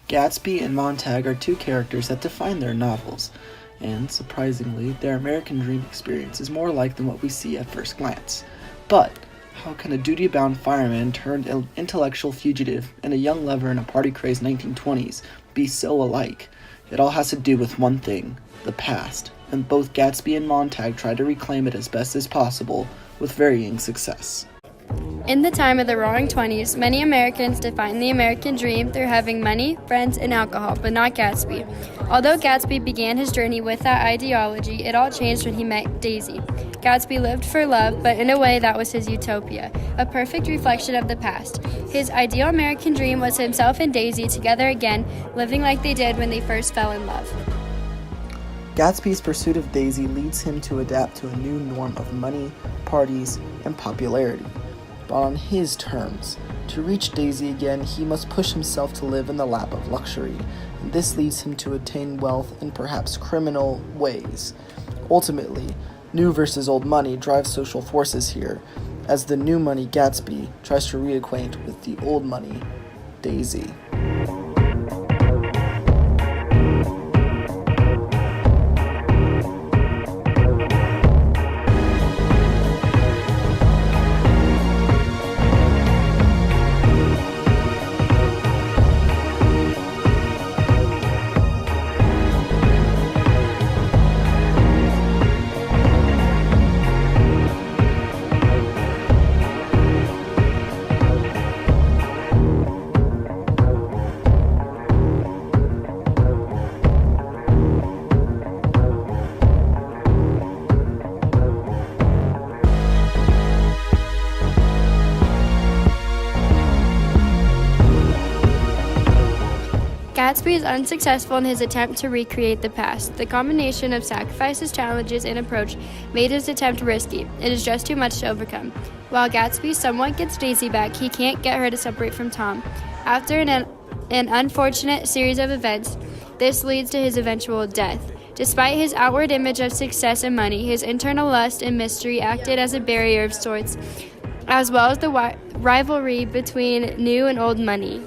Gatsby and Montag are two characters that define their novels, and, surprisingly, their American dream experience is more alike than what we see at first glance. But, how can a duty-bound fireman turned intellectual fugitive and a young lover in a party-crazed 1920s be so alike? It all has to do with one thing: the past, and both Gatsby and Montag try to reclaim it as best as possible, with varying success. In the time of the Roaring Twenties, many Americans defined the American dream through having money, friends, and alcohol, but not Gatsby. Although Gatsby began his journey with that ideology, it all changed when he met Daisy. Gatsby lived for love, but in a way that was his utopia, a perfect reflection of the past. His ideal American dream was himself and Daisy together again, living like they did when they first fell in love. Gatsby's pursuit of Daisy leads him to adapt to a new norm of money, parties, and popularity. But on his terms. To reach Daisy again, he must push himself to live in the lap of luxury, and this leads him to attain wealth in perhaps criminal ways. Ultimately, new versus old money drives social forces here, as the new money Gatsby tries to reacquaint with the old money Daisy. Gatsby is unsuccessful in his attempt to recreate the past. The combination of sacrifices, challenges, and approach made his attempt risky. It is just too much to overcome. While Gatsby somewhat gets Daisy back, he can't get her to separate from Tom. After an unfortunate series of events, this leads to his eventual death. Despite his outward image of success and money, his internal lust and mystery acted as a barrier of sorts, as well as the rivalry between new and old money.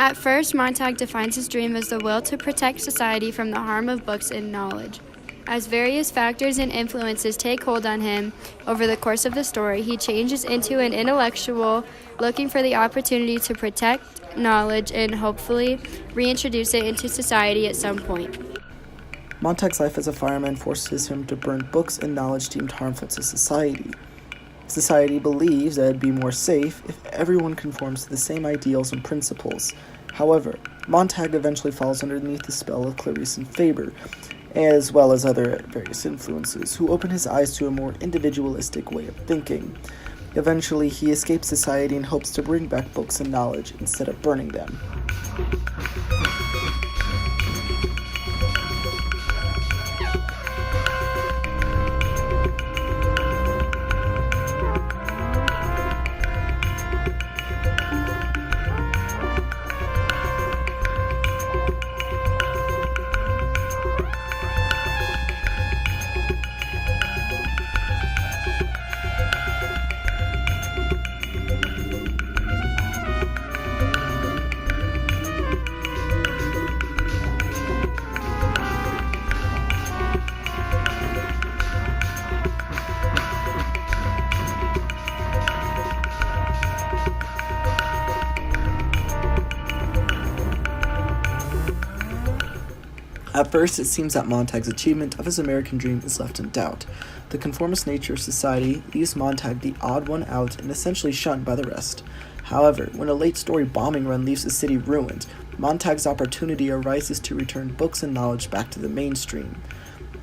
At first, Montag defines his dream as the will to protect society from the harm of books and knowledge. As various factors and influences take hold on him over the course of the story, he changes into an intellectual looking for the opportunity to protect knowledge and hopefully reintroduce it into society at some point. Montag's life as a fireman forces him to burn books and knowledge deemed harmful to society. Society believes that it'd be more safe if everyone conforms to the same ideals and principles. However, Montag eventually falls underneath the spell of Clarice and Faber, as well as other various influences, who open his eyes to a more individualistic way of thinking. Eventually, he escapes society and hopes to bring back books and knowledge instead of burning them. At first, it seems that Montag's achievement of his American dream is left in doubt. The conformist nature of society leaves Montag the odd one out and essentially shunned by the rest. However, when a late-story bombing run leaves the city ruined, Montag's opportunity arises to return books and knowledge back to the mainstream.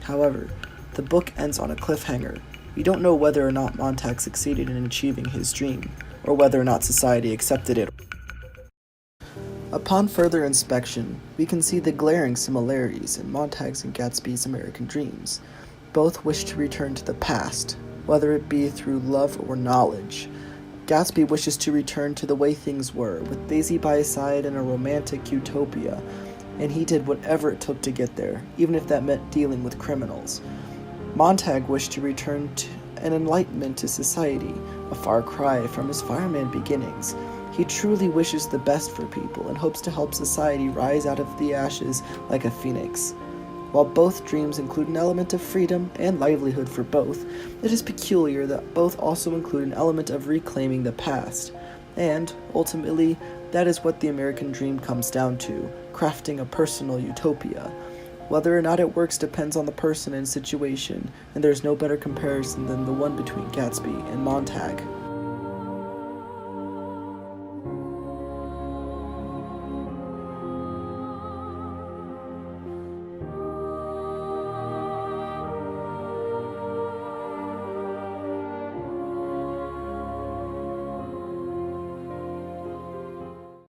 However, the book ends on a cliffhanger. We don't know whether or not Montag succeeded in achieving his dream, or whether or not society accepted it. Upon further inspection, we can see the glaring similarities in Montag's and Gatsby's American dreams. Both wish to return to the past, whether it be through love or knowledge. Gatsby wishes to return to the way things were, with Daisy by his side in a romantic utopia, and he did whatever it took to get there, even if that meant dealing with criminals. Montag wished to return to an enlightenment to society, a far cry from his fireman beginnings. He truly wishes the best for people and hopes to help society rise out of the ashes like a phoenix. While both dreams include an element of freedom and livelihood for both, it is peculiar that both also include an element of reclaiming the past. And, ultimately, that is what the American dream comes down to, crafting a personal utopia. Whether or not it works depends on the person and situation, and there is no better comparison than the one between Gatsby and Montag.